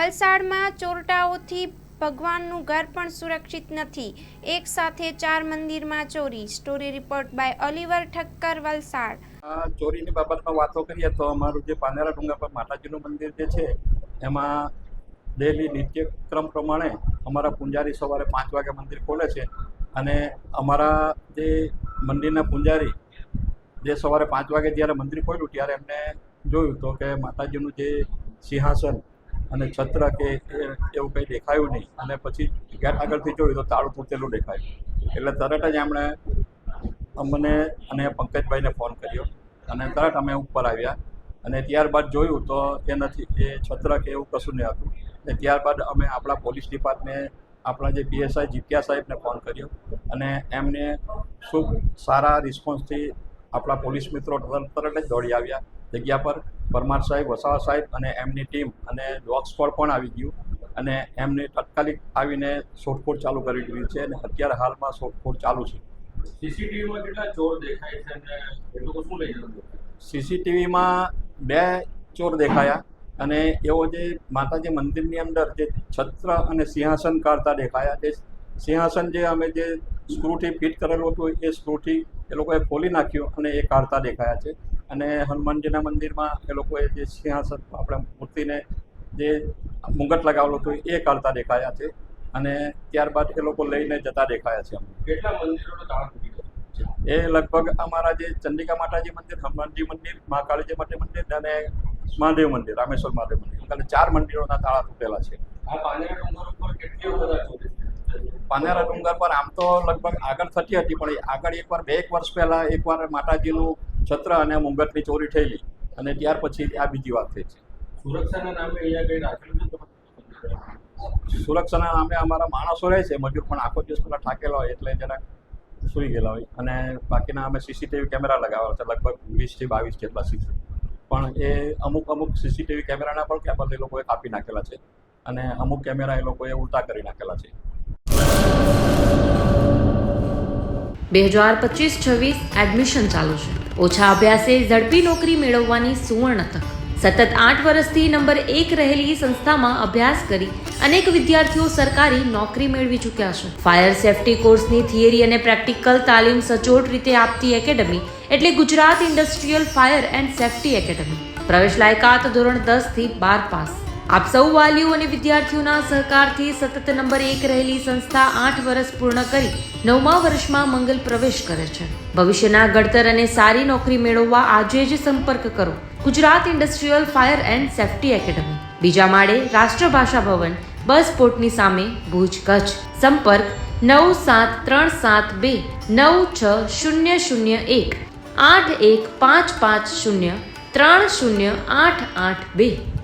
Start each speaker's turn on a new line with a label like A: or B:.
A: વલસાડમાં ચોરટાઓથી ભગવાનનું ઘર પણ સુરક્ષિત નથી. એક સાથે 4 મંદિરમાં ચોરી. Story report by Oliver Thakkar, Valsad.
B: ચોરીની બાબતમાં વાતો કરીએ તો અમારું જે પાનેરા ડુંગર પર માતાજીનું મંદિર જે છે એમાં ડેલી નિત્યક્રમ પ્રમાણે અમારા પૂંજારી સવારે 5 વાગે મંદિર ખોલે છે અને અમારા જે મંદિરના પૂંજારી જે સવારે 5 વાગે જ્યારે મંદિર ખોલ્યું ત્યારે એમને જોયું તો કે માતાજીનું જે સિંહાસન અને છત્ર કે એવું કંઈ દેખાયું નહીં અને પછી ગેટ આગળથી જોયું તો તાળું તૂટેલું દેખાયું. એટલે તરત જ એમણે અમને અને પંકજભાઈને ફોન કર્યો અને તરત અમે ઉપર આવ્યા અને ત્યારબાદ જોયું તો એ નથી, એ છત્ર કે એવું કશું નહીં હતું. અને ત્યારબાદ અમે આપણા પોલીસ ડિપાર્ટમેન્ટ, આપણા જે PSI જીત્યા સાહેબને ફોન કર્યો અને એમને ખૂબ સારા રિસ્પોન્સથી આપણા પોલીસ મિત્રો તરત જ દોડી આવ્યા જગ્યા પર. પરમાર સાહેબ, વસાવા સાહેબ અને એમની ટીમ અને ડોગ સ્ક્વોડ પણ આવી ગયું અને એમને તાત્કાલિક આવીને શોધખોળ ચાલુ કરી દીધી છે અને અત્યારે હાલમાં શોધખોળ ચાલુ છે.
C: સીસીટીવીમાં કેટલા ચોર દેખાય છે અને એ લોકો શું લઈ જશે?
B: સીસીટીવીમાં 2 ચોર દેખાયા અને એવો જે માતાજી મંદિરની અંદર જે છત્ર અને સિંહાસન કાઢતા દેખાયા. જે સિંહાસન જે અમે જે સ્ક્રૂથી ફિટ કરેલું હતું એ સ્ક્રૂથી એ લોકોએ ખોલી નાખ્યું અને એ કાઢતા દેખાયા છે. અને હનુમાનજીના મંદિરમાં એ લોકોએ જે સિંહાસન આપણે મૂર્તિને જે મુગટ લગાવેલું હતું એ કાઢતા દેખાયા છે અને ત્યારબાદ એ લોકો લઈને જતા દેખાયા છે.
C: કેટલા મંદિરોનો તાળા તૂટી ગયો?
B: એ લગભગ અમારા જે ચંડિકા માતાજી મંદિર, હનુમાનજી મંદિર, મહાકાળીજી માતાજી મંદિર અને મહાદેવ મંદિર, રામેશ્વર મહાદેવ મંદિર, એટલે 4 મંદિરોના તાળા તૂટેલા છે.
C: આ પાનેરા ડુંગર ઉપર કેટલી વખત ચોરી?
B: પાનેરા ડુંગર પર આમ તો લગભગ આગળ થતી હતી, પણ આગળ એકવાર 2 વર્ષ પહેલાં એકવાર માતાજીનું છત્ર અને મુંગટની ચોરી થયેલી અને ત્યાર પછી આ બીજી વાત થઈ છે.
C: સુરક્ષાના નામે અહીંયા કંઈ રાખેલું છે?
B: સુરક્ષાના નામે અમારા માણસો રહે છે મજૂર, પણ આખો દિવસ પેલા થાકેલા હોય એટલે જરાક સૂઈ ગયેલા હોય અને બાકીના અમે CCTV કેમેરા લગાવેલા છે, લગભગ 20 થી 22 જેટલા પણ એ અમુક CCTV કેમેરાના પણ કેબલ એ લોકોએ કાપી નાખેલા છે અને અમુક કેમેરા એ લોકોએ ઉલટા કરી નાખેલા છે.
D: 2025-26 એડમિશન ચાલુ છે. ઓછા અભ્યાસે ઝડપી નોકરી મેળવવાની સુવર્ણ તક. સતત 8 વર્ષથી નંબર 1 રહેલી સંસ્થામાં અભ્યાસ કરી અનેક વિદ્યાર્થીઓ સરકારી નોકરી મેળવી ચૂક્યા છે. ફાયર સેફટી કોર્સની થિયરી અને પ્રેક્ટિકલ તાલીમ સચોટ રીતે આપતી એકેડમી એટલે Gujarat industrial fire and safety academy. પ્રવેશ લાયકાત ધોરણ 10 થી 12 પાસ. આપ સૌ વાલીઓ અને વિદ્યાર્થીઓના સહકારથી સતત નંબર 1 રહેલી સંસ્થા 8 વર્ષ પૂર્ણ કરી 9મા વર્ષમાં મંગલ પ્રવેશ કરે છે. ભવિષ્યના ઘડતર અને સારી નોકરી મેળવવા આજે જ સંપર્ક કરો Gujarat industrial fire and safety academy, બીજા માળે રાષ્ટ્રભાષા ભવન, બસ પોર્ટની સામે, ભુજ, કચ્છ. સંપર્ક 9737296001 8155030882.